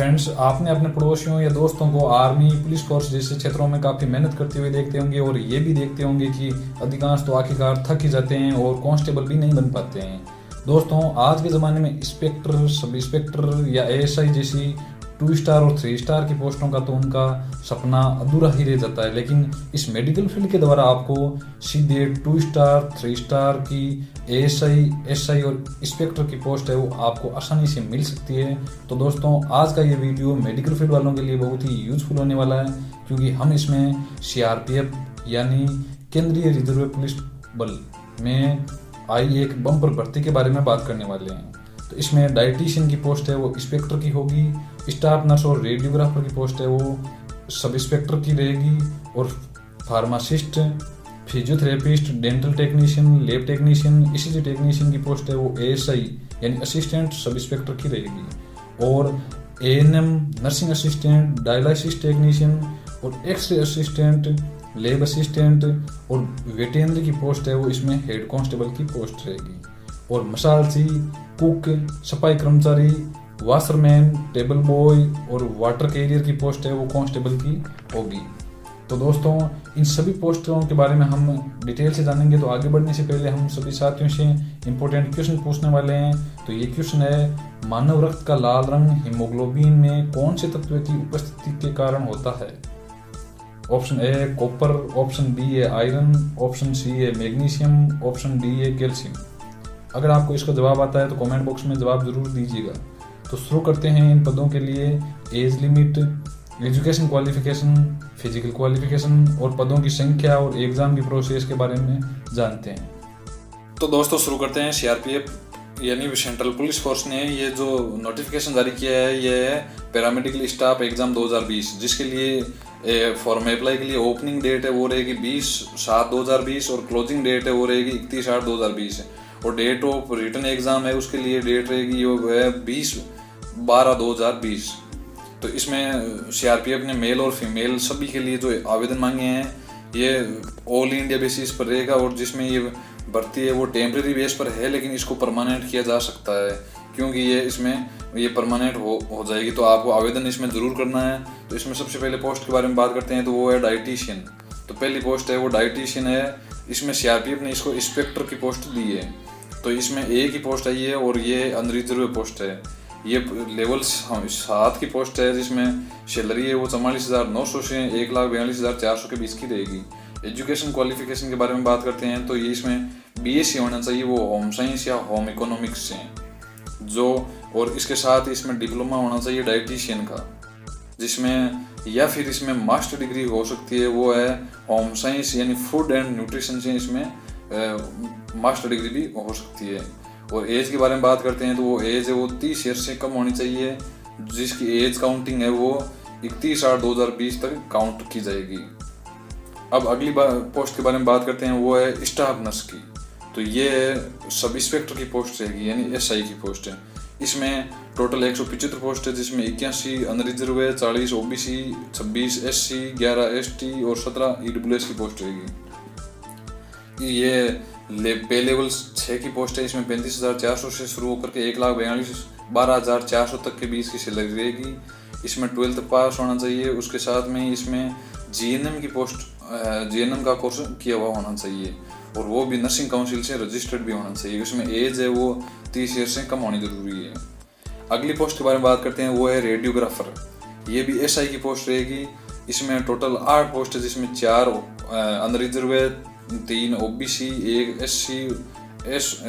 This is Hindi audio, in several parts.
फ्रेंड्स, आपने अपने पड़ोसियों या दोस्तों को आर्मी, पुलिस फोर्स जैसे क्षेत्रों में काफ़ी मेहनत करते हुए देखते होंगे और ये भी देखते होंगे कि अधिकांश तो आखिरकार थक ही जाते हैं और कांस्टेबल भी नहीं बन पाते हैं। दोस्तों, आज के ज़माने में इंस्पेक्टर, सब इंस्पेक्टर या एएसआई जैसी 2 स्टार और 3 स्टार की पोस्टों का तो उनका सपना अधूरा ही रह जाता है, लेकिन इस मेडिकल फील्ड के द्वारा आपको सीधे 2 स्टार, 3 स्टार की एएसआई, एसआई और इंस्पेक्टर की पोस्ट है वो आपको आसानी से मिल सकती है। तो दोस्तों, आज का ये वीडियो मेडिकल फील्ड वालों के लिए बहुत ही यूजफुल होने वाला है, क्योंकि हम इसमें सीआरपीएफ यानी केंद्रीय रिजर्व पुलिस बल में आई एक बम्पर भर्ती के बारे में बात करने वाले हैं। तो इसमें डाइटिशियन की पोस्ट है वो इंस्पेक्टर की होगी, स्टाफ नर्स और रेडियोग्राफर की पोस्ट है वो सब इंस्पेक्टर की रहेगी, और pharmacist, physiotherapist, dental technician, lab technician, ECG technician की पोस्ट है वो एएसआई यानी असिस्टेंट सब इंस्पेक्टर की रहेगी, और ANM, nursing assistant, dialysis technician और एक्सरे असिस्टेंट, लैब असिस्टेंट और वेटेनरी की पोस्ट है वो इसमें हेड कांस्टेबल की पोस्ट रहेगी, और मसालची, कुक, सफाई कर्मचारी, वाशरमैन, टेबल बॉय और वाटर कैरियर की पोस्ट है वो कांस्टेबल की होगी। तो दोस्तों, इन सभी पोस्टों के बारे में हम डिटेल से जानेंगे। तो आगे बढ़ने से पहले हम सभी साथियों से इंपॉर्टेंट क्वेश्चन पूछने वाले हैं। तो ये क्वेश्चन है, मानव रक्त का लाल रंग हीमोग्लोबिन में कौन से तत्व की उपस्थिति के कारण होता है? Option A copper, option B है आयरन, ऑप्शन सी है मैग्नीशियम, ऑप्शन डी है कैल्शियम। अगर आपको इसका जवाब आता है तो कमेंट बॉक्स में जवाब जरूर दीजिएगा। तो शुरू करते हैं इन पदों के लिए age limit, education qualification, physical qualification और पदों की संख्या और एग्जाम की प्रोसेस के बारे में जानते हैं। तो दोस्तों, शुरू करते हैं। सीआरपीएफ यानी सेंट्रल पुलिस फोर्स ने ये जो नोटिफिकेशन जारी किया है ये है पैरामेडिकल स्टाफ एग्जाम 2020, जिसके लिए फॉर्म अप्लाई के लिए ओपनिंग डेट है वो रहेगी 20/7/2020 और क्लोजिंग डेट है वो रहेगी 31/8/2020 और डेट ऑफ रिटन एग्जाम है उसके लिए डेट रहेगी वो है 20/12/2020। तो इसमें सीआरपीएफ ने मेल और फीमेल सभी के लिए जो आवेदन मांगे हैं ये ऑल इंडिया बेसिस पर रहेगा, और जिसमें ये भर्ती है वो टेम्परेरी बेस पर है, लेकिन इसको परमानेंट किया जा सकता है, क्योंकि ये परमानेंट हो जाएगी। तो आपको आवेदन इसमें ज़रूर करना है। तो इसमें सबसे पहले पोस्ट के बारे में बात करते हैं, तो वो है डाइटिशियन। तो पहली पोस्ट है वो डाइटिशियन है। इसमें सीआरपीएफ ने इसको इंस्पेक्टर की पोस्ट दी है। तो इसमें ए की पोस्ट आई है और ये अनरिजर्व पोस्ट है। ये लेवल 7 की पोस्ट है, जिसमें सैलरी है वो 44,900 से 1,42,400 के बीच की रहेगी। एजुकेशन क्वालिफिकेशन के बारे में बात करते हैं तो ये इसमें बीएससी होना चाहिए वो होम साइंस या होम इकोनॉमिक्स से जो, और इसके साथ इसमें डिप्लोमा होना चाहिए डाइटिशियन का, जिसमें या फिर इसमें मास्टर डिग्री हो सकती है वो है होम साइंस यानी फूड एंड न्यूट्रिशन से इसमें मास्टर डिग्री भी हो सकती है। और एज के बारे में बात करते हैं तो वो एज है वो 30 ईयर से कम होनी चाहिए, जिसकी एज काउंटिंग है वो 31/8/2020 तक काउंट की जाएगी। अब अगली पोस्ट के बारे में बात करते हैं वो है स्टाफ नर्स की। तो ये सब इंस्पेक्टर की पोस्ट रहेगी यानी एसआई की पोस्ट है। इसमें टोटल 175 पोस्ट है, जिसमें 81 अनरिजर्व है, 40 ओबीसी, 26 एससी, 11 एसटी और 17 ईडब्ल्यूएस की पोस्ट रहेगी। ये पे लेवल 6 की पोस्ट है। इसमें 35,400 से शुरू होकर के 1,42,12,400 तक के बीच की सैलरी रहेगी। इसमें 12th पास होना चाहिए। उसके साथ में इसमें जीएनएम की पोस्ट, जीएनएम का कोर्स किया हुआ होना चाहिए, और वो भी नर्सिंग काउंसिल से रजिस्टर्ड भी होना चाहिए। इसमें एज है वो 30 ईयर से कम होनी जरूरी है। अगली पोस्ट के बारे में बात करते हैं वो है रेडियोग्राफर। ये भी एसआई की पोस्ट रहेगी। इसमें टोटल 8 पोस्ट है, जिसमें 4 अनरिजर्व है, 3 ओबीसी, 1 एससी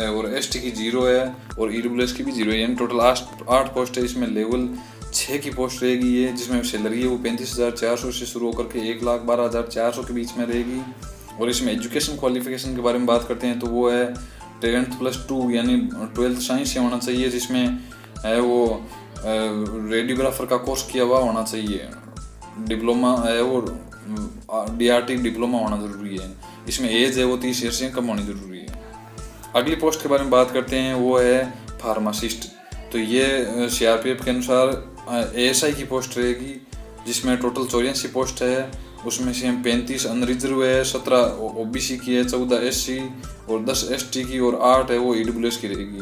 और एसटी की 0 है और ईडब्ल्यूएस की भी 0 है, यानी टोटल 8 पोस्ट है। इसमें लेवल 6 की पोस्ट रहेगी ये, जिसमें सैलरी है वो 35,400 से शुरू होकर के 1,12,400 के बीच में रहेगी। और इसमें एजुकेशन क्वालिफिकेशन के बारे में बात करते हैं तो वो है 10th+2 यानी 12th साइंस से होना चाहिए, जिसमें है वो रेडियोग्राफर का कोर्स किया हुआ होना चाहिए। डिप्लोमा है वो डीआरटी डिप्लोमा होना जरूरी है। इसमें एज है वो 30 ईयर से कम होनी जरूरी है। अगली पोस्ट के बारे में बात करते हैं वो है फार्मासिस्ट। तो ये सीआरपीएफ के अनुसार एएसआई की पोस्ट रहेगी, जिसमें टोटल 84 पोस्ट है। उसमें से 35 अनरिजर्व है, 17 ओबीसी की है, 14 एससी और 10 एसटी की और 8 है वो ईडब्ल्यूएस की रहेगी।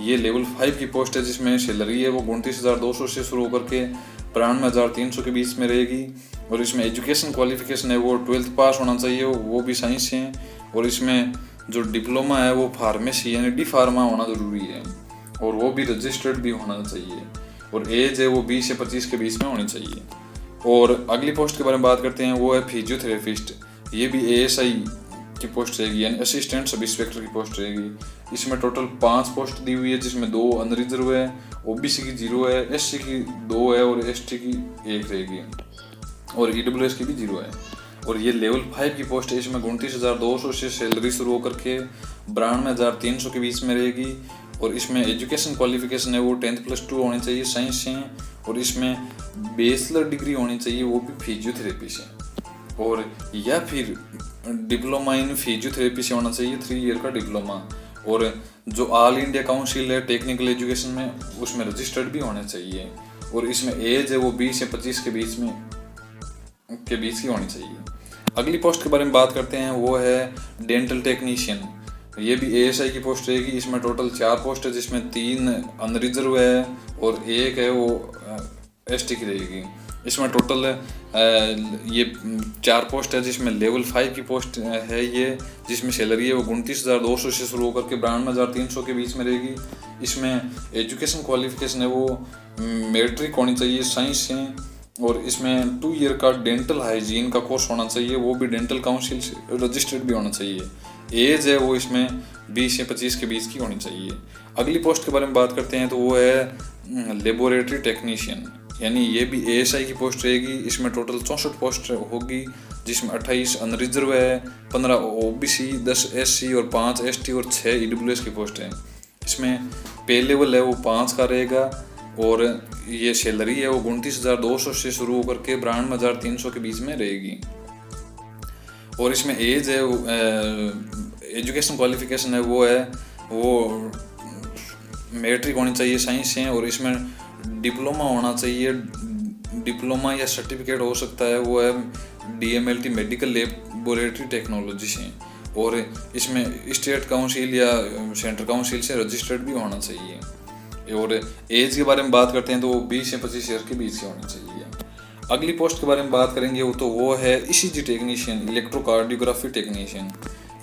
ये लेवल 5 की पोस्ट है जिसमें सैलरी है वो 29,200 से शुरू होकर के 92,300 के बीच में रहेगी। और इसमें एजुकेशन क्वालिफिकेशन है वो 12th पास होना चाहिए, वो भी साइंस है। और इसमें जो डिप्लोमा है वो फार्मेसी यानी डी फार्मा होना ज़रूरी है, और वो भी रजिस्टर्ड भी होना चाहिए। और एज है वो 20 से 25 के बीच में होनी चाहिए। और अगली पोस्ट के बारे में बात करते हैं, वो है फिजियोथेरेपिस्ट। ये भी ASI की पोस्ट रहेगी यानी असिस्टेंट सब इंस्पेक्टर की पोस्ट रहेगी। इसमें टोटल 5 पोस्ट दी हुई है जिसमें 2 अनरिजर्व है, OBC की 0 है, SC की 2 है और ST की 1 रहेगी, और EWS की भी 0 है। और ये लेवल 5 की पोस्ट है, इसमें 29,200 से सैलरी शुरू होकर के 92,300 के बीच में रहेगी। और इसमें एजुकेशन क्वालिफिकेशन है वो 10+2 होनी चाहिए साइंस से, और इसमें बैचलर डिग्री होनी चाहिए वो भी फिजियोथेरेपी से, और या फिर डिप्लोमा इन फिजियोथेरेपी से होना चाहिए 3 ईयर का डिप्लोमा। और जो ऑल इंडिया काउंसिल है टेक्निकल एजुकेशन में उसमें रजिस्टर्ड भी होने चाहिए। और इसमें एज है वो 20 से 25 के बीच की होनी चाहिए। अगली पोस्ट के बारे में बात करते हैं, वो है डेंटल टेक्नीशियन। ये भी ASI की पोस्ट रहेगी। इसमें टोटल 4 पोस्ट है जिसमें 3 अनरिजर्व है और 1 है वो ST की रहेगी। इसमें टोटल ये 4 पोस्ट है जिसमें लेवल 5 की पोस्ट है ये, जिसमें सैलरी है वो 29,200 से शुरू होकर के 92,300 के बीच में रहेगी। इसमें एजुकेशन क्वालिफिकेशन है वो मैट्रिक होनी चाहिए साइंस से, और इसमें 2 ईयर का डेंटल हाइजीन का कोर्स होना चाहिए, वो भी डेंटल काउंसिल से रजिस्टर्ड भी होना चाहिए। एज है वो इसमें 20 से 25 के बीच की होनी चाहिए। अगली पोस्ट के बारे में बात करते हैं, तो वो है लेबोरेटरी टेक्नीशियन, यानी ये भी ASI की पोस्ट रहेगी। इसमें टोटल 64 पोस्ट होगी जिसमें 28 अनरिजर्व है, 15 OBC, 10 SC और 5 ST और 6 EWS की पोस्ट है। इसमें पे लेवल है वो 5 का रहेगा, और ये सैलरी है वो 29,200 से शुरू होकर के 92,300 के बीच में रहेगी। और इसमें एज है एजुकेशन क्वालिफिकेशन है वो मैट्रिक होनी चाहिए साइंस से, और इसमें डिप्लोमा होना चाहिए, डिप्लोमा या सर्टिफिकेट हो सकता है वो है DMLT मेडिकल लेबोरेटरी टेक्नोलॉजी से, और इसमें स्टेट काउंसिल या सेंट्रल काउंसिल से रजिस्टर्ड भी होना चाहिए। और एज के बारे में बात करते हैं तो वो 20 से 25 ईयर के बीच की होनी चाहिए। अगली पोस्ट के बारे में बात करेंगे वो है ECG टेक्नीशियन, इलेक्ट्रोकार्डियोग्राफी टेक्नीशियन।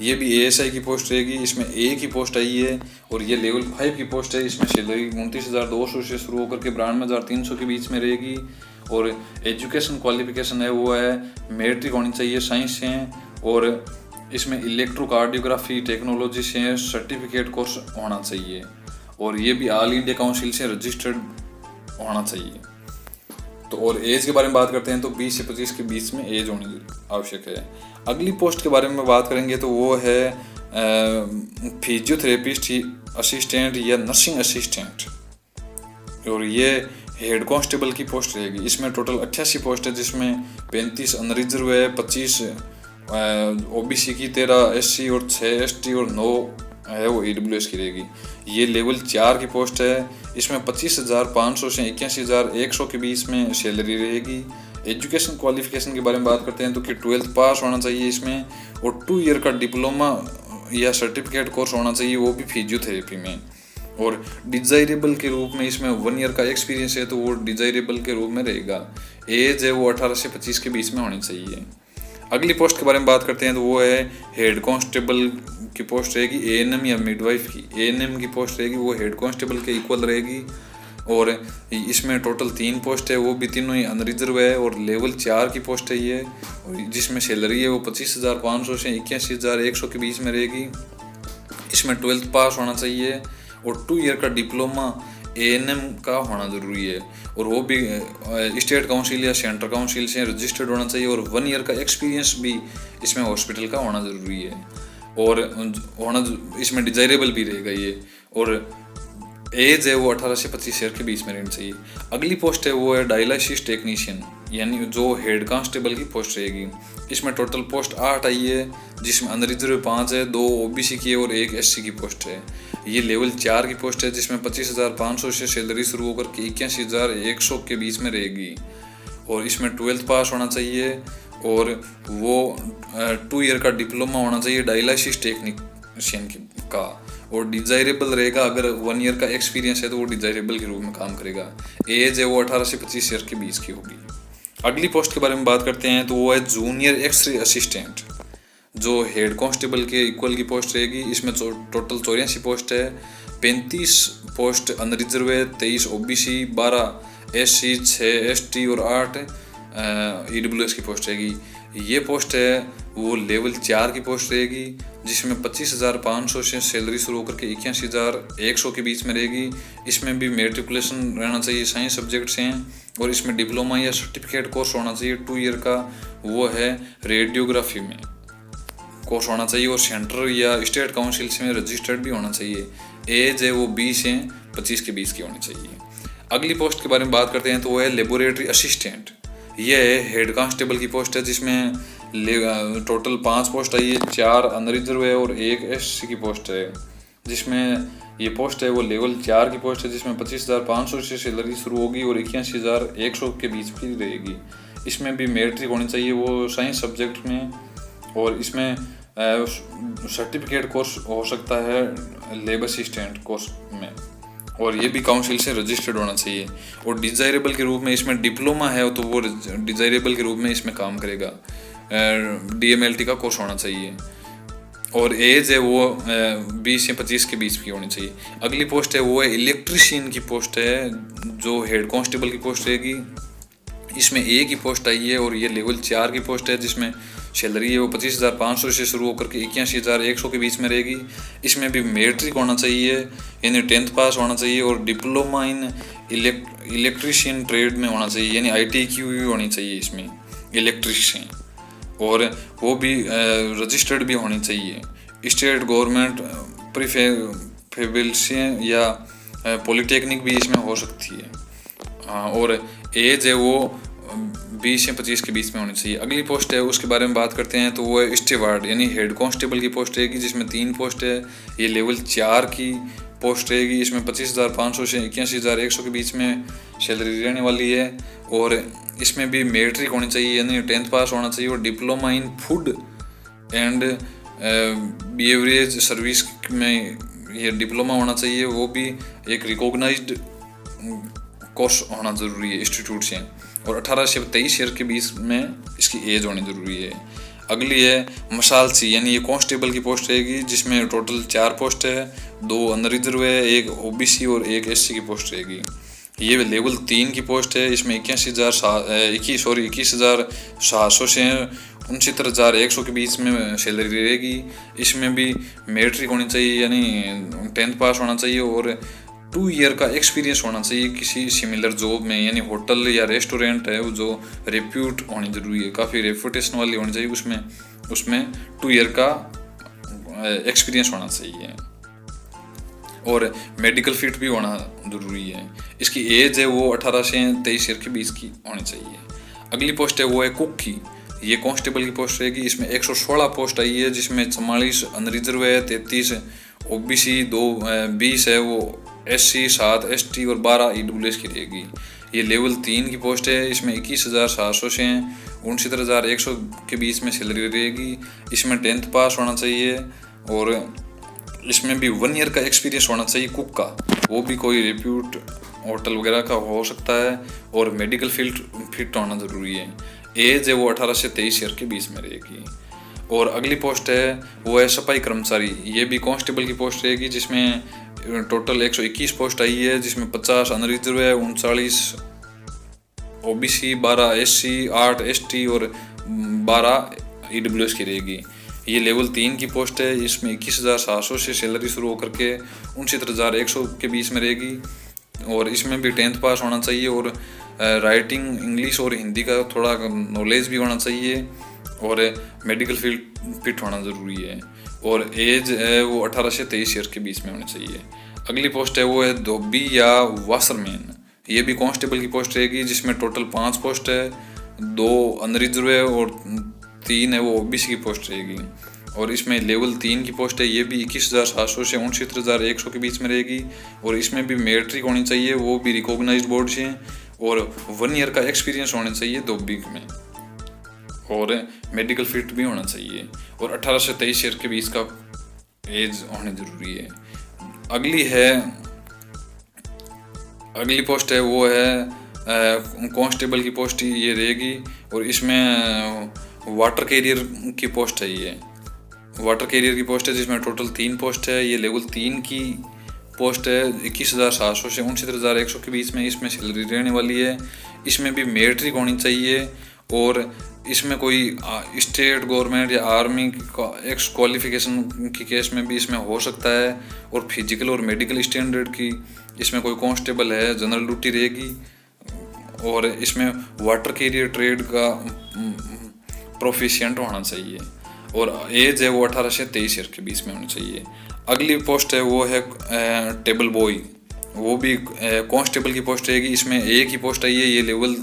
ये भी ASI की पोस्ट रहेगी। इसमें एक ही पोस्ट आई है और ये लेवल 5 की पोस्ट है। इसमें सैलरी 29,200 से शुरू होकर के 92,300 के बीच में रहेगी। और एजुकेशन क्वालिफिकेशन है वो है मैट्रिक होनी चाहिए साइंस से, और इसमें इलेक्ट्रोकार्डियोग्राफी टेक्नोलॉजी से सर्टिफिकेट कोर्स होना चाहिए, और ये भी ऑल इंडिया काउंसिल से रजिस्टर्ड होना चाहिए। तो और एज के बारे में बात करते हैं तो 20 से 25 के बीच में एज होनी आवश्यक है। अगली पोस्ट के बारे में बात करेंगे तो वो है फिजियोथेरेपिस्ट असिस्टेंट या नर्सिंग असिस्टेंट, और ये हेड कांस्टेबल की पोस्ट रहेगी। इसमें टोटल 88 पोस्ट है जिसमें 35 अनरिजर्व है, 25 OBC की, 13 SC और 6 ST और 9 है वो EWS की रहेगी। ये लेवल 4 की पोस्ट है। इसमें 25,500 से 81,100 के बीच में सैलरी रहेगी। एजुकेशन क्वालिफिकेशन के बारे में बात करते हैं तो कि 12th पास होना चाहिए इसमें, और 2 ईयर का डिप्लोमा या सर्टिफिकेट कोर्स होना चाहिए वो भी फिजियोथेरेपी में। और डिजायरेबल के रूप में इसमें 1 ईयर का एक्सपीरियंस है तो वो डिजायरेबल के रूप में रहेगा। एज है वो 18 से 25 के बीच में होनी चाहिए। अगली पोस्ट के बारे में बात करते हैं तो वो है हेड कांस्टेबल की पोस्ट रहेगी, ANM या मिडवाइफ की। ANM की पोस्ट रहेगी वो हेड कांस्टेबल के इक्वल रहेगी, और इसमें टोटल 3 पोस्ट है, वो भी तीनों ही अनरिजर्व है, और लेवल 4 की पोस्ट है ये, और जिसमें सैलरी है वो 25,500 से 81,100 के बीच में रहेगी। इसमें 12th पास होना चाहिए, और 2 ईयर का डिप्लोमा ANM का होना ज़रूरी है, और वो भी स्टेट काउंसिल या सेंट्रल काउंसिल से रजिस्टर्ड होना चाहिए, और 1 ईयर का एक्सपीरियंस भी इसमें हॉस्पिटल का होना ज़रूरी है, और होना इसमें डिजायरेबल भी रहेगा ये। और एज है वो 18 से 25 ईयर के बीच में रहनी चाहिए। अगली पोस्ट है वो है डायलिसिस टेक्नीशियन, यानी जो हेड कांस्टेबल की पोस्ट रहेगी। इसमें टोटल पोस्ट 8 आई है, जिसमें अनरिजर्व 5 है, 2 OBC की और 1 SC की पोस्ट है। ये लेवल 4 की पोस्ट है जिसमें 25,500 से सैलरी शुरू होकर के 81,100 के बीच में रहेगी, और इसमें 12th पास होना चाहिए, और वो 2 ईयर का डिप्लोमा होना चाहिए डायलिसिस टेक्नीशियन का, और डिजायरेबल रहेगा, अगर 1 ईयर का एक्सपीरियंस है तो वो डिजायरेबल के रूप में काम करेगा। एज है वो 18 से 25 ईयर के बीच की होगी। अगली पोस्ट के बारे में बात करते हैं तो वो है जूनियर एक्स-रे असिस्टेंट, जो हेड कांस्टेबल के इक्वल की पोस्ट रहेगी। इसमें टोटल 84 पोस्ट है, 35 पोस्ट अनरिजर्व है, 23 ओबीसी, 12 एससी, 6 एसटी और 8 ईडब्ल्यूएस की पोस्ट रहेगी। ये पोस्ट है वो लेवल 4 की पोस्ट रहेगी, जिसमें 25,500 से सैलरी शुरू होकर के 81,100 के बीच में रहेगी। इसमें भी मेट्रिकुलेशन रहना चाहिए, साइंस सब्जेक्ट से हैं, और इसमें डिप्लोमा या सर्टिफिकेट कोर्स होना चाहिए 2 ईयर का, वो है रेडियोग्राफी में कोर्स होना चाहिए, और सेंटर या स्टेट काउंसिल में रजिस्टर्ड भी होना चाहिए। एज है वो 20 से 25 के बीच की होनी चाहिए। अगली पोस्ट के बारे में बात करते हैं तो वो है लेबोरेटरी असिस्टेंट। ये हेड कांस्टेबल की पोस्ट है, जिसमें टोटल 5 पोस्ट आई है, 4 अनरिजर्व है और 1 एससी की पोस्ट है। जिसमें ये पोस्ट है वो लेवल 4 की पोस्ट है, जिसमें 25,500 से सैलरी शुरू होगी और 81,100 के बीच की रहेगी। इसमें भी मैट्रिक होनी चाहिए वो साइंस सब्जेक्ट में, और इसमें सर्टिफिकेट कोर्स हो सकता है लेब असिस्टेंट कोर्स में, और ये भी काउंसिल से रजिस्टर्ड होना चाहिए। और डिजायरेबल के रूप में इसमें डिप्लोमा है तो वो डिजायरेबल के रूप में इसमें काम करेगा। डीएमएलटी का कोर्स होना चाहिए, और एज है वो 20 से 25 के बीच की होनी चाहिए। अगली पोस्ट है वो है इलेक्ट्रीशियन की पोस्ट है, जो हेड कांस्टेबल की पोस्ट रहेगी। इसमें ए की पोस्ट आई है और ये लेवल 4 की पोस्ट है, जिसमें सैलरी है वो 25,500 से शुरू होकर के 81,100 के बीच में रहेगी। इसमें भी मैट्रिक होना चाहिए, यानी 10th पास होना चाहिए, और डिप्लोमा इन इलेक्ट्रीशियन ट्रेड में होना चाहिए, यानी ITQ होनी चाहिए इसमें इलेक्ट्रीशियन, और वो भी रजिस्टर्ड भी होनी चाहिए। स्टेट गवर्नमेंट प्रिफेबल्सियन या पॉलिटेक्निक भी इसमें हो सकती है, और एज है वो 20 से 25 के बीच में होनी चाहिए। अगली पोस्ट है उसके बारे में बात करते हैं तो वो है स्टीवार्ड, यानी हेड कांस्टेबल की पोस्ट रहेगी, जिसमें 3 पोस्ट है। ये लेवल 4 की पोस्ट रहेगी। इसमें 25,500 से 81,100 के बीच में सैलरी रहने वाली है, और इसमें भी मैट्रिक होनी चाहिए, यानी 10th पास होना चाहिए, और diploma in food and beverage service में ये डिप्लोमा होना चाहिए। वो भी एक रिकॉग्नाइज्ड कोर्स होना ज़रूरी है इंस्टीट्यूट से, और 18 से 23 ईयर के बीच में इसकी एज होनी ज़रूरी है। अगली है मशाल सी, यानी ये कांस्टेबल की पोस्ट रहेगी, जिसमें टोटल 4 पोस्ट है, 2 अनरिजर्व है, 1 ओबीसी और 1 एससी की पोस्ट रहेगी। ये लेवल 3 की पोस्ट है। इसमें 21,700 से 69,100 के बीच में सैलरी रहेगी। इसमें भी मैट्रिक होनी चाहिए, यानी 10th पास होना चाहिए, और 2 ईयर का एक्सपीरियंस होना चाहिए किसी सिमिलर जॉब में, यानी होटल या रेस्टोरेंट है वो जो रेप्यूट होनी ज़रूरी है, काफ़ी रेपुटेशन वाली होनी चाहिए, उसमें 2 ईयर का एक्सपीरियंस होना चाहिए, और मेडिकल फिट भी होना ज़रूरी है। इसकी एज है वो 18 से 23 ईयर के बीच की होनी चाहिए। अगली पोस्ट है वो है कुक की। ये कांस्टेबल की पोस्ट रहेगी। इसमें 116 पोस्ट आई है, जिसमें 44 अनरिजर्व है, 33 ओबीसी, 20 है वो एससी, 7 एसटी और 12 ईडब्ल्यूएस की रहेगी। ये लेवल 3 की पोस्ट है। इसमें 21,700 से 69,100 के बीच में सैलरी रहेगी। इसमें 10th पास होना चाहिए, और इसमें भी 1 ईयर का एक्सपीरियंस होना चाहिए कुक का, वो भी कोई रेप्यूट होटल वगैरह का हो सकता है, और मेडिकल फील्ड फिट होना ज़रूरी है। एज है वो 18 से 23 ईयर के बीच में रहेगी। और अगली पोस्ट है वो है सफाई कर्मचारी। ये भी कांस्टेबल की पोस्ट रहेगी, जिसमें टोटल 121 पोस्ट आई है, जिसमें 50 अनरिजर्व है, 39 ओबीसी, 12 एससी, 8 एसटी और 12 ईडब्ल्यूएस की रहेगी। ये लेवल 3 की पोस्ट है। इसमें 21,700 से सैलरी शुरू होकर के 69,100 के बीच में रहेगी, और इसमें भी 10th पास होना चाहिए, और राइटिंग इंग्लिश और हिंदी का थोड़ा नॉलेज भी होना चाहिए, और मेडिकल फील्ड फिट होना ज़रूरी है, और एज है वो 18 से 23 ईयर के बीच में होनी चाहिए। अगली पोस्ट है वो है धोबी या वाशरमैन। ये भी कांस्टेबल की पोस्ट रहेगी, जिसमें टोटल 5 पोस्ट है, 2 अनरिजर्व है और 3 है वो ओबीसी की पोस्ट रहेगी, और इसमें लेवल 3 की पोस्ट है। ये भी 21,700 से 69,100 के बीच में रहेगी, और इसमें भी मैट्रिक होनी चाहिए, वो भी रिकॉग्नाइज्ड बोर्ड से, और 1 ईयर का एक्सपीरियंस होना चाहिए धोबी में, और मेडिकल फिट भी होना चाहिए, और 18 से 23 ईयर के बीच का एज होनी ज़रूरी है। अगली पोस्ट है वो है कांस्टेबल की पोस्ट ये रहेगी, और इसमें वाटर कैरियर की पोस्ट है। ये वाटर कैरियर की पोस्ट है जिसमें टोटल 3 पोस्ट है। ये लेवल 3 की पोस्ट है। 21,700 से 69,100 के बीच में इसमें सैलरी रहने वाली है। इसमें भी मेरिट्रिक होनी चाहिए, और इसमें कोई स्टेट गवर्नमेंट या आर्मी का एक्स क्वालिफिकेशन की केस में भी इसमें हो सकता है। और फिजिकल और मेडिकल स्टैंडर्ड की इसमें कोई कांस्टेबल है, जनरल ड्यूटी रहेगी। और इसमें वाटर कैरियर ट्रेड का प्रोफिशिएंट होना चाहिए, और एज है वो 18 से 23 ईयर के बीच में होनी चाहिए। अगली पोस्ट है वो है टेबल बॉय। वो भी कांस्टेबल की पोस्ट रहेगी। इसमें एक ही पोस्ट आई है, ये लेवल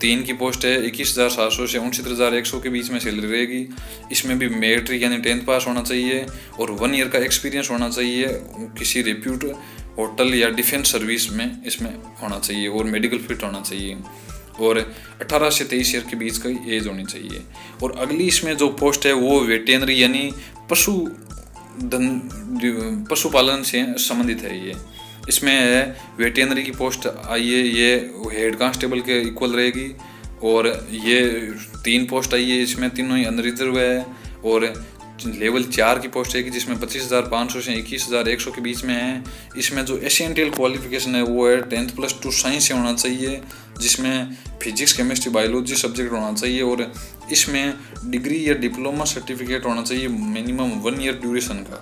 3 की पोस्ट है। 21,700 से 69,100 के बीच में सैलरी रहेगी। इसमें भी मेरिट्रिक यानी 10th पास होना चाहिए, और 1 ईयर का एक्सपीरियंस होना चाहिए किसी रिप्यूट होटल या डिफेंस सर्विस में इसमें होना चाहिए, और मेडिकल फिट होना चाहिए, और 18 से 23 ईयर के बीच का एज होनी चाहिए। और अगली इसमें जो पोस्ट है वो वेटेनरी यानी पशुपालन से संबंधित है। ये इसमें वेटेनरी की पोस्ट आई है, ये हेड कांस्टेबल के इक्वल रहेगी। और ये 3 पोस्ट आई है, इसमें तीनों ही अनरिजर्व है। और लेवल 4 की पोस्ट है कि जिसमें 25,500 से 21,100 के बीच में है। इसमें जो एसेंशियल क्वालिफिकेशन है वो है 10th+2 साइंस से होना चाहिए, जिसमें फिजिक्स केमिस्ट्री बायोलॉजी सब्जेक्ट होना चाहिए। और इसमें डिग्री या डिप्लोमा सर्टिफिकेट होना चाहिए मिनिमम 1 ईयर ड्यूरेशन का,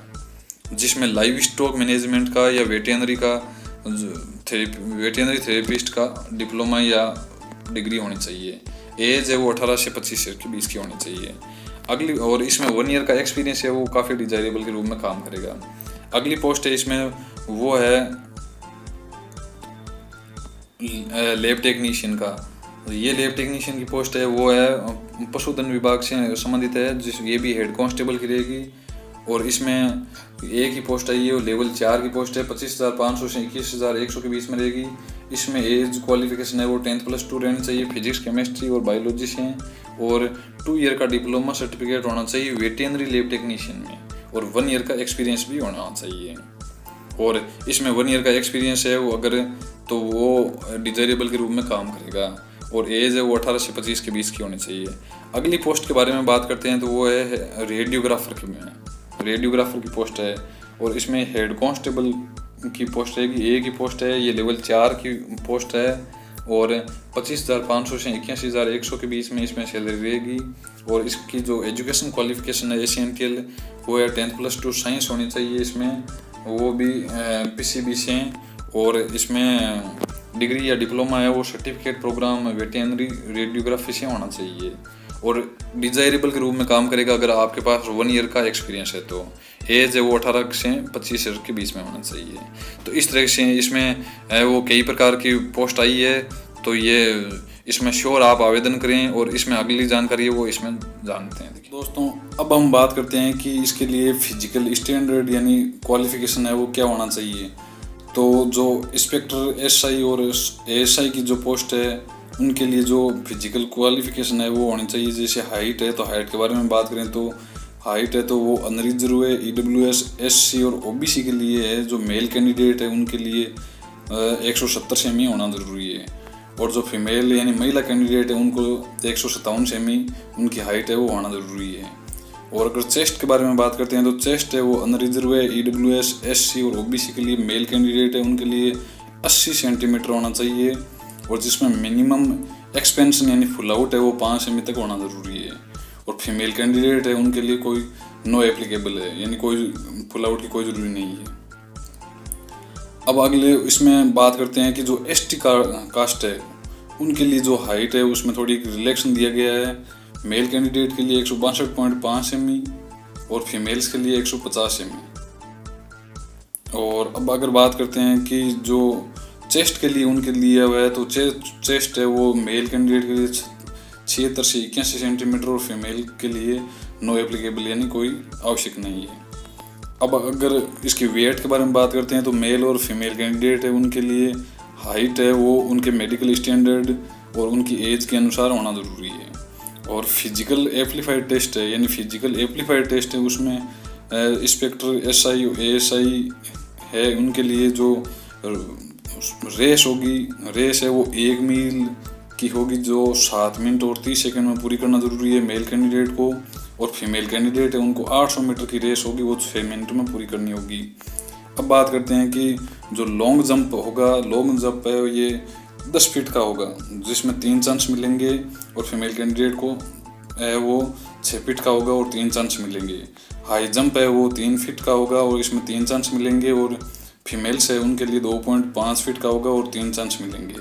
जिसमें लाइव स्टॉक मैनेजमेंट का या वेटेनरी थेरेपिस्ट का डिप्लोमा या डिग्री होनी चाहिए। एज है वो 18 से 25 ईयर के बीच की होनी चाहिए। और इसमें 1 ईयर का एक्सपीरियंस है वो काफ़ी डिजायरेबल के रूप में काम करेगा। अगली पोस्ट है इसमें वो है लैब टेक्नीशियन का। ये लैब टेक्नीशियन की पोस्ट है वो है पशुधन विभाग से संबंधित है, ये भी हेड कांस्टेबल की रहेगी। और इसमें एक ही पोस्ट है, ये लेवल 4 की पोस्ट है। 25,500 से 21,100 के बीच में रहेगी। इसमें एज क्वालिफिकेशन है वो 10th+2 रहनी चाहिए फिजिक्स केमिस्ट्री और बायोलॉजी से, और 2 ईयर का डिप्लोमा सर्टिफिकेट होना चाहिए वेटेनरी लैब टेक्नीशियन में, और 1 ईयर का एक्सपीरियंस भी होना चाहिए। और इसमें 1 ईयर का एक्सपीरियंस है वो अगर तो वो डिजायरेबल के रूप में काम करेगा, और एज है वो 18 से 25 के बीच की होनी चाहिए। अगली पोस्ट के बारे में बात करते हैं तो वो है रेडियोग्राफर की पोस्ट है। और इसमें हेड कांस्टेबल की पोस्ट रहेगी, एक ही पोस्ट है। ये लेवल 4 की पोस्ट है, और 25,500 से 81,100 के बीच में इसमें सैलरी रहेगी। और इसकी जो एजुकेशन क्वालिफिकेशन है एसेंशियल वो है 10th+2 साइंस होनी चाहिए इसमें, वो भी PCB से। और इसमें डिग्री या डिप्लोमा है वो सर्टिफिकेट प्रोग्राम वेटेनरी रेडियोग्राफी से होना चाहिए, और डिजायरेबल के रूप में काम करेगा अगर आपके पास 1 ईयर का एक्सपीरियंस है। तो एज है वो 18 से 25 ईयर के बीच में होना चाहिए। तो इस तरह से इसमें वो कई प्रकार की पोस्ट आई है। तो ये इसमें श्योर आप आवेदन करें, और इसमें अगली जानकारी है वो इसमें जानते हैं। दोस्तों, अब हम बात करते हैं कि इसके लिए फिजिकल स्टैंडर्ड यानी क्वालिफिकेशन है वो क्या होना चाहिए। तो जो इंस्पेक्टर SI और ASI की जो पोस्ट है उनके लिए जो फिजिकल क्वालिफिकेशन है वो होनी चाहिए। जैसे हाइट है, तो हाइट के बारे में बात करें तो हाइट है तो वो अनरिजर्व है EWS SC और OBC के लिए है। जो मेल कैंडिडेट है उनके लिए 170 सेमी होना ज़रूरी है, और जो फीमेल यानी महिला कैंडिडेट है उनको 157 सेमी उनकी हाइट है वो होना ज़रूरी है। और अगर चेस्ट के बारे में बात करते हैं तो चेस्ट है वो अनरिजर्व है EWS SC और OBC के लिए। मेल कैंडिडेट है उनके लिए 80 सेंटीमीटर होना चाहिए, और जिसमें मिनिमम एक्सपेंशन यानी फुल आउट है वो 5 सेमी तक होना ज़रूरी है। और फीमेल कैंडिडेट है उनके लिए कोई नो एप्लीकेबल है, यानी कोई फुल आउट की कोई ज़रूरी नहीं है। अब अगले इसमें बात करते हैं कि जो ST कास्ट है उनके लिए जो हाइट है उसमें थोड़ी रिलैक्सन दिया गया है। मेल कैंडिडेट के लिए 162.5 सेमी और फीमेल्स के लिए 150 सेमी। और अब अगर बात करते हैं कि जो चेस्ट के लिए उनके लिए हुआ है तो चेस्ट है वो मेल कैंडिडेट के लिए 76 से 81 सेंटीमीटर और फीमेल के लिए नो एप्लीकेबल यानी कोई आवश्यक नहीं है। अब अगर इसकी वेट के बारे में बात करते हैं तो मेल और फीमेल कैंडिडेट है उनके लिए हाइट है वो उनके मेडिकल स्टैंडर्ड और उनकी एज के अनुसार होना ज़रूरी है। और फिजिकल एप्लीफाइड टेस्ट है यानी फिजिकल एप्लीफाइड टेस्ट है उसमें इंस्पेक्टर SI ASI है उनके लिए जो रेस होगी, रेस है वो 1 मील की होगी जो 7 मिनट और 30 सेकंड में पूरी करना ज़रूरी है मेल कैंडिडेट को। और फीमेल कैंडिडेट है उनको 800 मीटर की रेस होगी, वो 6 मिनट में पूरी करनी होगी। अब बात करते हैं कि जो लॉन्ग जंप होगा, लॉन्ग जंप है ये 10 फीट का होगा जिसमें 3 चांस मिलेंगे, और फीमेल कैंडिडेट को है वो 6 फीट का होगा और 3 चांस मिलेंगे। हाई जंप है वो 3 फीट का होगा और इसमें 3 चांस मिलेंगे, और फीमेल्स है उनके लिए 2.5 फीट का होगा और 3 चांस मिलेंगे।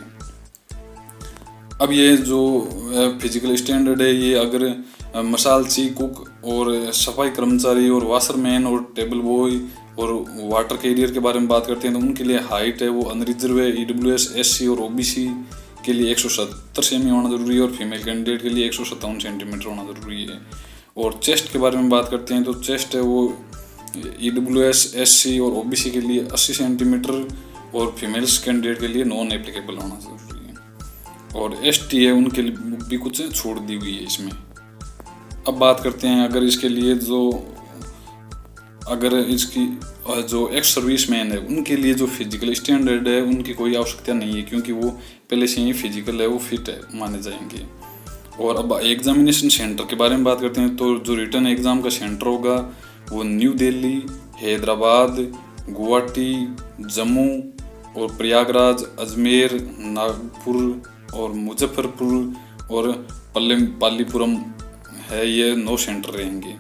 अब ये जो फिजिकल स्टैंडर्ड है ये अगर मसालची, कुक और सफाई कर्मचारी और वाशरमैन और टेबल बॉय और वाटर कैरियर के बारे में बात करते हैं तो उनके लिए हाइट है वो अनरिजर्व है EWS SC और OBC के लिए 170 सेमी होना ज़रूरी है और फीमेल कैंडिडेट के लिए 157 सेंटीमीटर होना ज़रूरी है। और चेस्ट के बारे में बात करते हैं तो चेस्ट है वो EWS SC और OBC के लिए 80 सेंटीमीटर और फीमेल्स कैंडिडेट के लिए नॉन एप्लीकेबल होना ज़रूरी है। और ST है उनके लिए भी कुछ छूट दी हुई है इसमें। अब बात करते हैं अगर इसके लिए अगर इसकी जो एक्स सर्विस मैन है उनके लिए जो फिजिकल स्टैंडर्ड है उनकी कोई आवश्यकता नहीं है, क्योंकि वो पहले से ही फिजिकल है वो फिट है माने जाएंगे। और अब एग्जामिनेशन सेंटर के बारे में बात करते हैं तो जो रिटर्न एग्ज़ाम का सेंटर होगा वो न्यू दिल्ली, हैदराबाद, गुवाहाटी, जम्मू और प्रयागराज, अजमेर, नागपुर और मुजफ्फरपुर और पालीपुरम है, ये 9 सेंटर रहेंगे।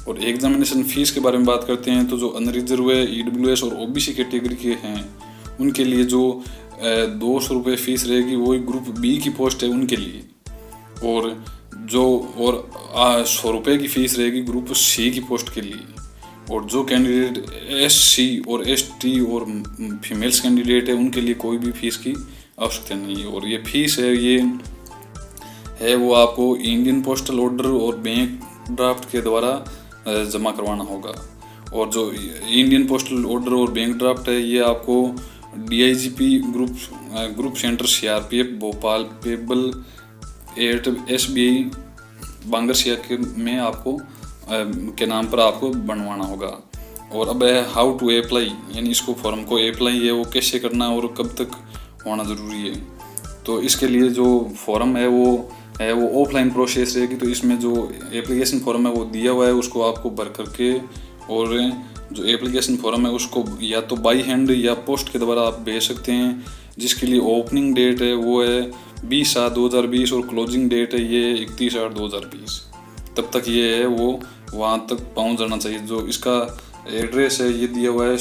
और एग्जामिनेशन फ़ीस के बारे में बात करते हैं तो जो अनरिजर्व है EWS और OBC कैटेगरी के हैं उनके लिए जो 200 रुपये फ़ीस रहेगी वो ग्रुप B की पोस्ट है उनके लिए, और 100 रुपये की फ़ीस रहेगी ग्रुप C की पोस्ट के लिए। और जो कैंडिडेट SC और ST और फीमेल्स कैंडिडेट है उनके लिए कोई भी फ़ीस की आवश्यकता नहीं है। और ये फ़ीस है वो आपको इंडियन पोस्टल ऑर्डर और बैंक ड्राफ्ट के द्वारा जमा करवाना होगा। और जो इंडियन पोस्टल ऑर्डर और बैंक ड्राफ्ट है ये आपको DIGP group centre CRPF Bhopal payable 8 SBI बांगरसिया में आपको के नाम पर आपको बनवाना होगा। और अब है हाउ टू अप्लाई, यानी इसको फॉर्म को अप्लाई है वो कैसे करना है और कब तक होना ज़रूरी है। तो इसके लिए जो फॉर्म है वो ऑफलाइन प्रोसेस रहेगी। तो इसमें जो एप्लीकेशन फॉर्म है वो दिया हुआ है, उसको आपको भर करके, और जो एप्लीकेशन फॉर्म है उसको या तो बाई हैंड या पोस्ट के द्वारा आप भेज सकते हैं, जिसके लिए ओपनिंग डेट है वो है 20/7/2020 और क्लोजिंग डेट है ये 31/8/2020। तब तक ये है वो वहाँ तक पहुँच जाना चाहिए। जो इसका एड्रेस है ये दिया हुआ है,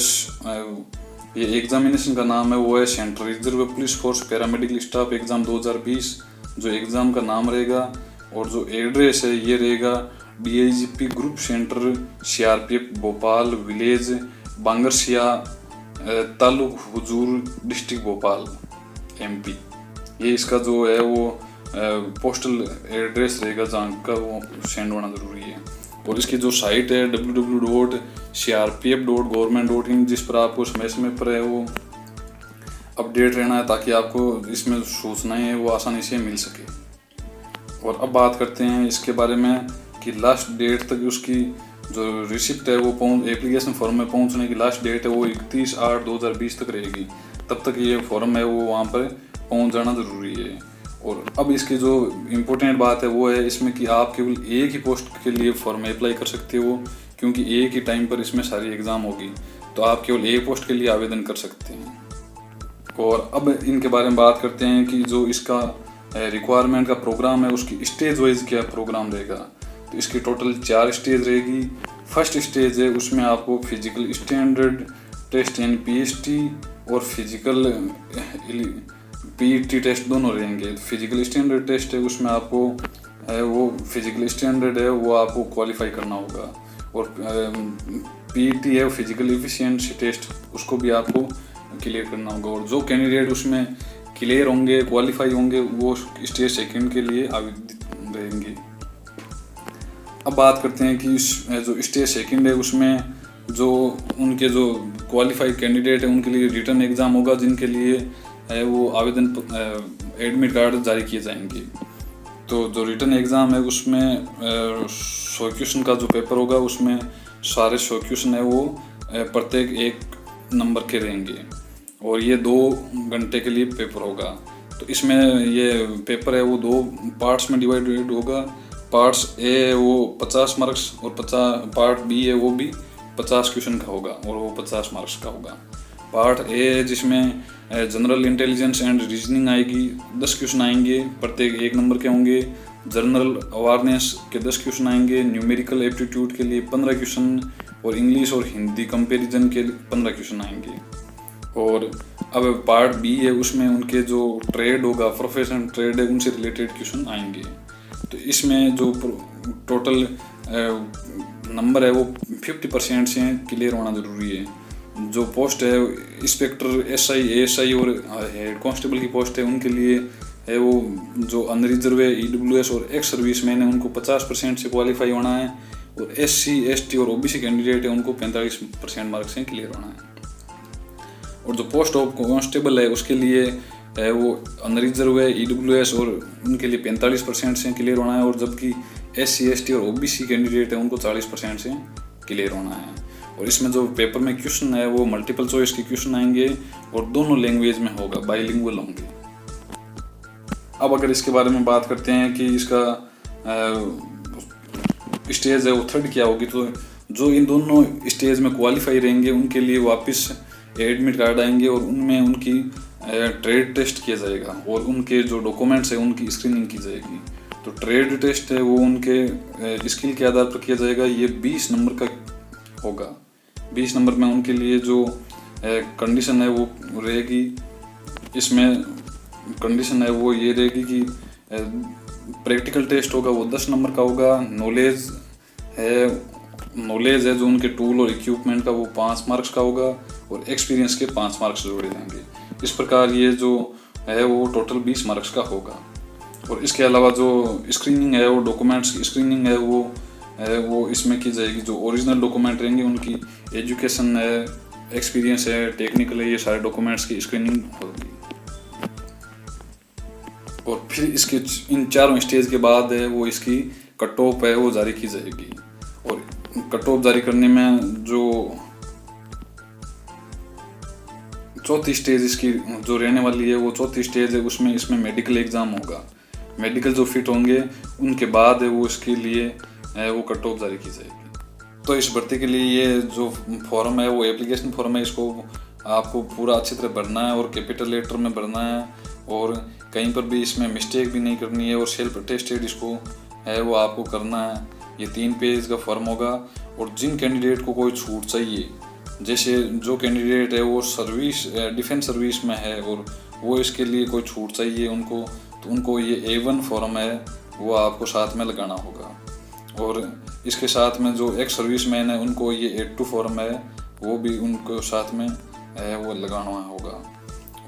ये एग्जामिनेशन का नाम है वो है central reserve police force paramedical staff exam 2020 जो एग्ज़ाम का नाम रहेगा। और जो एड्रेस है ये रहेगा DIGP group centre CRPF Bhopal village Bangrasia taluk Huzur district Bhopal MP। ये इसका जो है वो पोस्टल एड्रेस रहेगा जहाँ का वो सेंड होना ज़रूरी है। और इसकी जो साइट है www.crpf.government.in जिस पर आपको समय समय पर है वो अपडेट रहना है ताकि आपको इसमें सूचनाएं हैं वो आसानी से मिल सके। और अब बात करते हैं इसके बारे में कि लास्ट डेट तक उसकी जो रिसिप्ट है वो एप्लीकेशन फॉर्म में पहुंचने की लास्ट डेट है वो 31/8/2020 तक रहेगी। तब तक ये फॉर्म है वो वहाँ पर पहुँच जाना ज़रूरी है। और अब इसकी जो इम्पोर्टेंट बात है वो है इसमें कि आप केवल एक ही पोस्ट के लिए फॉर्म अप्लाई कर सकते हो, क्योंकि एक ही टाइम पर इसमें सारी एग्ज़ाम होगी, तो आप केवल एक पोस्ट के लिए आवेदन कर सकते हैं। और अब इनके बारे में बात करते हैं कि जो इसका रिक्वायरमेंट का प्रोग्राम है उसकी स्टेज वाइज क्या प्रोग्राम रहेगा। तो इसकी टोटल 4 स्टेज रहेगी। फर्स्ट स्टेज है उसमें आपको फिजिकल स्टैंडर्ड टेस्ट यानी PST और फिजिकल PET टेस्ट दोनों रहेंगे। फिजिकल स्टैंडर्ड टेस्ट है उसमें आपको वो फिजिकल स्टैंडर्ड है वो आपको क्वालिफाई करना होगा। और PET है फिजिकल एफिशिएंसी टेस्ट उसको भी आपको क्लियर करना होगा। और जो कैंडिडेट उसमें क्लियर होंगे क्वालिफाई होंगे वो स्टेज सेकंड के लिए आवेदित रहेंगे। अब बात करते हैं कि जो स्टेज सेकंड है उसमें जो उनके जो क्वालिफाइड कैंडिडेट है उनके लिए रिटर्न एग्ज़ाम होगा, जिनके लिए वो आवेदन एडमिट कार्ड जारी किए जाएंगे। तो जो रिटर्न एग्ज़ाम है उसमें 100 क्वेश्चन का जो पेपर होगा उसमें सारे 100 क्वेश्चन है वो प्रत्येक 1 नंबर के रहेंगे और ये 2 घंटे के लिए पेपर होगा। तो इसमें ये पेपर है वो 2 पार्ट्स में डिवाइडेड होगा। पार्ट्स ए है वो 50 मार्क्स और 50 पार्ट बी है वो भी 50 क्वेश्चन का होगा और वो 50 मार्क्स का होगा। पार्ट ए है जिसमें जनरल इंटेलिजेंस एंड रीजनिंग आएगी, 10 क्वेश्चन आएंगे, प्रत्येक 1 नंबर के होंगे। जनरल अवेयरनेस के 10 क्वेश्चन आएंगे, न्यूमेरिकल एप्टीट्यूड के लिए 15 क्वेश्चन और इंग्लिश और हिंदी कंपैरिजन के लिए 15 क्वेश्चन आएंगे। और अब पार्ट बी है उसमें उनके जो ट्रेड होगा, प्रोफेशन ट्रेड है, उनसे रिलेटेड क्वेश्चन आएंगे। तो इसमें जो टोटल नंबर है वो 50% से क्लियर होना ज़रूरी है। जो पोस्ट है इंस्पेक्टर, एसआई, एएसआई और हेड कांस्टेबल की पोस्ट है उनके लिए है वो जो अनरिजर्व है, ईडब्ल्यूएस और एक्स सर्विसमैन है उनको 50% से क्वालिफाई होना है और एससी, एसटी और ओबीसी कैंडिडेट है उनको 45% मार्क्स से क्लियर होना है। और जो पोस्ट ऑफ कांस्टेबल है उसके लिए है वो अनरिजर्व है, ईडब्ल्यूएस और उनके लिए 45% से क्लियर होना है। और जबकि एससी, एसटी और ओबीसी कैंडिडेट है उनको 40% से क्लियर होना है। और इसमें जो पेपर में क्वेश्चन है वो मल्टीपल चॉइस के क्वेश्चन आएंगे और दोनों लैंग्वेज में होगा, बाइलिंगुअल होंगे। अब अगर इसके बारे में बात करते हैं कि इसका स्टेज है वो थर्ड क्या होगी, तो जो इन दोनों स्टेज में क्वालिफाई रहेंगे उनके लिए वापस एडमिट कार्ड आएंगे और उनमें उनकी ट्रेड टेस्ट किया जाएगा और उनके जो डॉक्यूमेंट्स है उनकी स्क्रीनिंग की जाएगी। तो ट्रेड टेस्ट है वो उनके स्किल के आधार पर किया जाएगा। ये 20 नंबर का होगा। 20 नंबर में उनके लिए जो कंडीशन है वो रहेगी, इसमें कंडीशन है वो ये रहेगी कि प्रैक्टिकल टेस्ट होगा वो 10 नंबर का होगा। नॉलेज है जो उनके टूल और इक्विपमेंट का वो 5 मार्क्स का होगा और एक्सपीरियंस के 5 मार्क्स जोड़े जाएंगे। इस प्रकार ये जो है वो टोटल 20 मार्क्स का होगा। और इसके अलावा जो स्क्रीनिंग है वो डॉक्यूमेंट्स की स्क्रीनिंग है वो इसमें की जाएगी। जो ओरिजिनल डॉक्यूमेंट रहेंगे उनकी एजुकेशन है, एक्सपीरियंस है, टेक्निकल है, ये सारे डॉक्यूमेंट्स की स्क्रीनिंग होगी। और फिर इसके इन 4 स्टेज के बाद है वो इसकी कट ऑफ है वो जारी की जाएगी। और कट ऑफ जारी करने में जो चौथी स्टेज इसकी जो रहने वाली है वो चौथी स्टेज है उसमें इसमें मेडिकल एग्जाम होगा। मेडिकल जो फिट होंगे उनके बाद है वो इसके लिए वो कट ऑफ जारी की जाएगी। तो इस भर्ती के लिए ये जो फॉर्म है वो एप्लीकेशन फॉर्म है, इसको आपको पूरा अच्छी तरह भरना है और कैपिटल लेटर में भरना है और कहीं पर भी इसमें मिस्टेक भी नहीं करनी है और सेल्फ अटेस्टेड इसको है वो आपको करना है। ये 3 पेज का फॉर्म होगा। और जिन कैंडिडेट को कोई छूट चाहिए, जैसे जो कैंडिडेट है वो सर्विस डिफेंस सर्विस में है और वो इसके लिए कोई छूट चाहिए उनको, तो उनको ये A1 फॉर्म है वो आपको साथ में लगाना होगा। और इसके साथ में जो एक्स सर्विस मैन है उनको ये A2 फॉर्म है वो भी उनको साथ में वो लगाना होगा।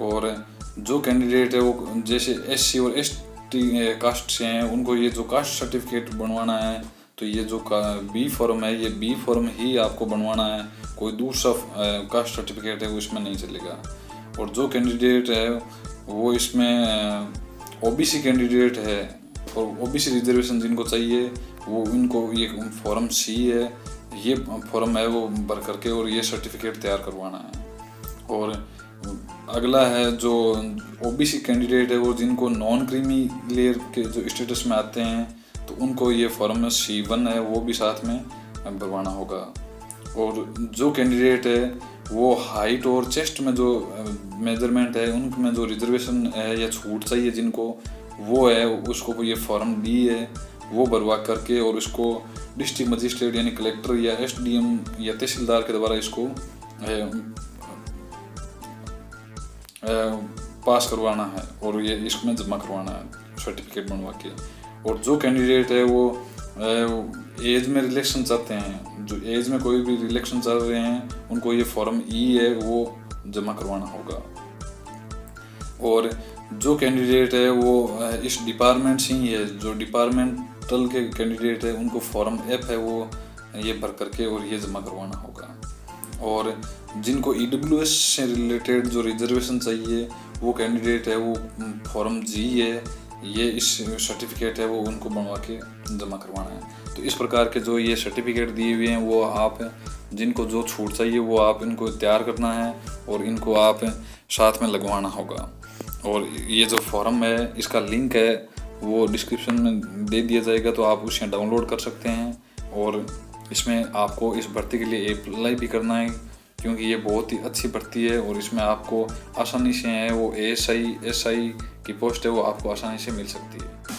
और जो कैंडिडेट है वो जैसे SC और ST कास्ट से हैं उनको ये जो कास्ट सर्टिफिकेट बनवाना है, तो ये जो B फॉर्म है ये B फॉर्म ही आपको बनवाना है, कोई दूसरा कास्ट सर्टिफिकेट है वो इसमें नहीं चलेगा। और जो कैंडिडेट है वो इसमें OBC कैंडिडेट है और OBC रिजर्वेशन जिनको चाहिए वो इनको ये फॉर्म C है, ये फॉर्म है वो भर करके और ये सर्टिफिकेट तैयार करवाना है। और अगला है जो OBC कैंडिडेट है वो जिनको नॉन क्रीमी लेयर के जो स्टेटस में आते हैं तो उनको ये फॉर्म C1 है वो भी साथ में भरवाना होगा। और जो कैंडिडेट है वो हाइट और चेस्ट में जो मेजरमेंट है उनमें जो रिजर्वेशन है या छूट चाहिए जिनको, वो है उसको ये फॉर्म D है वो भरवा करके और उसको डिस्ट्रिक्ट मजिस्ट्रेट यानी कलेक्टर या SDM या तहसीलदार के द्वारा इसको पास करवाना है और ये इसमें जमा करवाना है सर्टिफिकेट बनवा के। और जो कैंडिडेट है वो एज में रिलेक्शन चाहते हैं, जो एज में कोई भी रिलेक्शन चल रहे हैं उनको ये फॉर्म E है वो जमा करवाना होगा। और जो कैंडिडेट है वो इस डिपार्टमेंट से ही है, जो डिपार्टमेंटल के कैंडिडेट है उनको फॉर्म F है वो ये भर करके और ये जमा करवाना होगा। और जिनको EWS से रिलेटेड जो रिजर्वेशन चाहिए वो कैंडिडेट है वो फॉर्म G है, ये इस सर्टिफिकेट है वो उनको बनवा के जमा करवाना है। तो इस प्रकार के जो ये सर्टिफिकेट दिए हुए हैं वो आप जिनको जो छूट चाहिए वो आप इनको तैयार करना है और इनको आप साथ में लगवाना होगा। और ये जो फॉर्म है इसका लिंक है वो डिस्क्रिप्शन में दे दिया जाएगा, तो आप उसे डाउनलोड कर सकते हैं। और इसमें आपको इस भर्ती के लिए अप्लाई भी करना है, क्योंकि ये बहुत ही अच्छी भर्ती है और इसमें आपको आसानी से है वो ASI SI की पोस्ट है वो आपको आसानी से मिल सकती है।